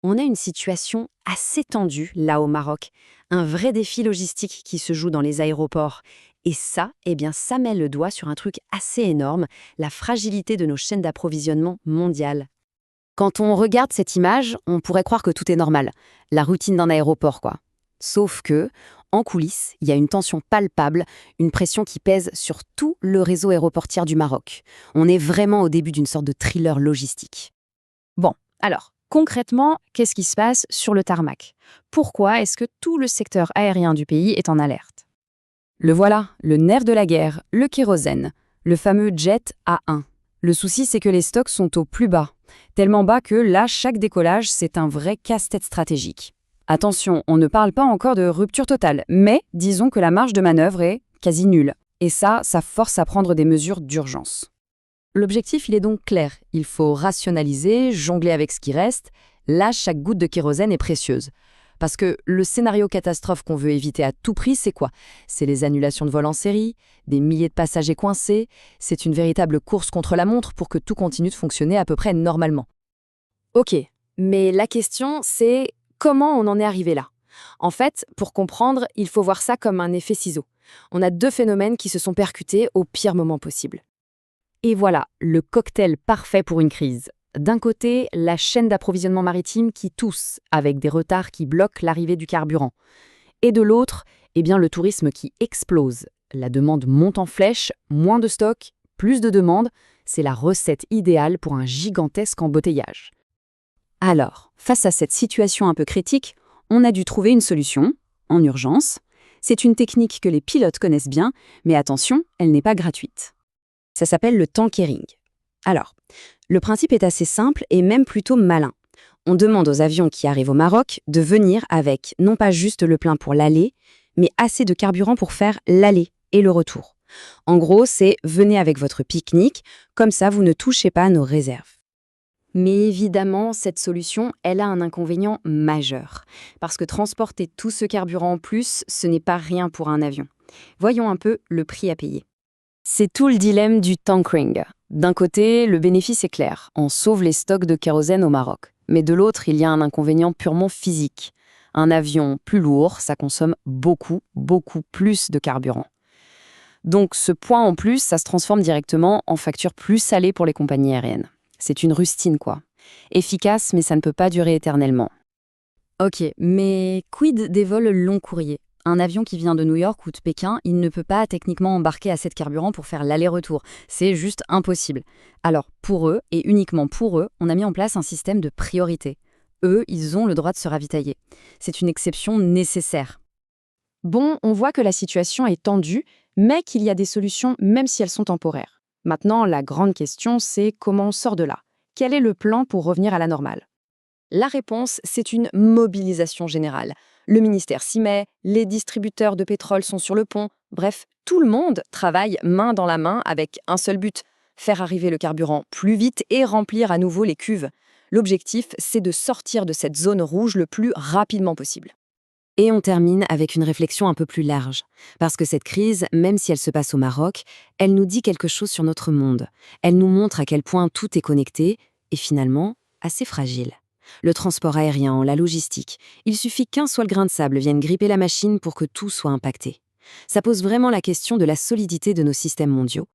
On a une situation assez tendue là au Maroc, un vrai défi logistique qui se joue dans les aéroports. Et ça, ça met le doigt sur un truc assez énorme, la fragilité de nos chaînes d'approvisionnement mondiales. Quand on regarde cette image, on pourrait croire que tout est normal, la routine d'un aéroport quoi. Sauf que, en coulisses, il y a une tension palpable, une pression qui pèse sur tout le réseau aéroportier du Maroc. On est vraiment au début d'une sorte de thriller logistique. Bon, alors, concrètement, qu'est-ce qui se passe sur le tarmac? Pourquoi est-ce que tout le secteur aérien du pays est en alerte? Le voilà, le nerf de la guerre, le kérosène, le fameux jet A1. Le souci, c'est que les stocks sont au plus bas, tellement bas que là, chaque décollage, c'est un vrai casse-tête stratégique. Attention, on ne parle pas encore de rupture totale, mais disons que la marge de manœuvre est quasi nulle. Et ça force à prendre des mesures d'urgence. L'objectif, il est donc clair. Il faut rationaliser, jongler avec ce qui reste. Là, chaque goutte de kérosène est précieuse. Parce que le scénario catastrophe qu'on veut éviter à tout prix, c'est quoi? C'est les annulations de vols en série, des milliers de passagers coincés. C'est une véritable course contre la montre pour que tout continue de fonctionner à peu près normalement. Ok, mais la question, c'est comment on en est arrivé là? En fait, pour comprendre, il faut voir ça comme un effet ciseau. On a deux phénomènes qui se sont percutés au pire moment possible. Et voilà, le cocktail parfait pour une crise. D'un côté, la chaîne d'approvisionnement maritime qui tousse, avec des retards qui bloquent l'arrivée du carburant. Et de l'autre, le tourisme qui explose. La demande monte en flèche, moins de stock, plus de demandes. C'est la recette idéale pour un gigantesque embouteillage. Alors, face à cette situation un peu critique, on a dû trouver une solution, en urgence. C'est une technique que les pilotes connaissent bien, mais attention, elle n'est pas gratuite. Ça s'appelle le tankering. Alors, le principe est assez simple et même plutôt malin. On demande aux avions qui arrivent au Maroc de venir avec non pas juste le plein pour l'aller, mais assez de carburant pour faire l'aller et le retour. En gros, c'est venez avec votre pique-nique, comme ça vous ne touchez pas à nos réserves. Mais évidemment, cette solution, elle a un inconvénient majeur. Parce que transporter tout ce carburant en plus, ce n'est pas rien pour un avion. Voyons un peu le prix à payer. C'est tout le dilemme du tankering. D'un côté, le bénéfice est clair, on sauve les stocks de kérosène au Maroc. Mais de l'autre, il y a un inconvénient purement physique. Un avion plus lourd, ça consomme beaucoup plus de carburant. Donc ce point en plus, ça se transforme directement en facture plus salée pour les compagnies aériennes. C'est une rustine quoi. Efficace, mais ça ne peut pas durer éternellement. Ok, mais quid des vols long courrier? Un avion qui vient de New York ou de Pékin, il ne peut pas techniquement embarquer assez de carburant pour faire l'aller-retour. C'est juste impossible. Alors, pour eux, et uniquement pour eux, on a mis en place un système de priorité. Eux, ils ont le droit de se ravitailler. C'est une exception nécessaire. Bon, on voit que la situation est tendue, mais qu'il y a des solutions même si elles sont temporaires. Maintenant, la grande question, c'est comment on sort de là? Quel est le plan pour revenir à la normale? La réponse, c'est une mobilisation générale. Le ministère s'y met, les distributeurs de pétrole sont sur le pont. Bref, tout le monde travaille main dans la main avec un seul but, faire arriver le carburant plus vite et remplir à nouveau les cuves. L'objectif, c'est de sortir de cette zone rouge le plus rapidement possible. Et on termine avec une réflexion un peu plus large. Parce que cette crise, même si elle se passe au Maroc, elle nous dit quelque chose sur notre monde. Elle nous montre à quel point tout est connecté et finalement assez fragile. Le transport aérien, la logistique, il suffit qu'un seul grain de sable vienne gripper la machine pour que tout soit impacté. Ça pose vraiment la question de la solidité de nos systèmes mondiaux.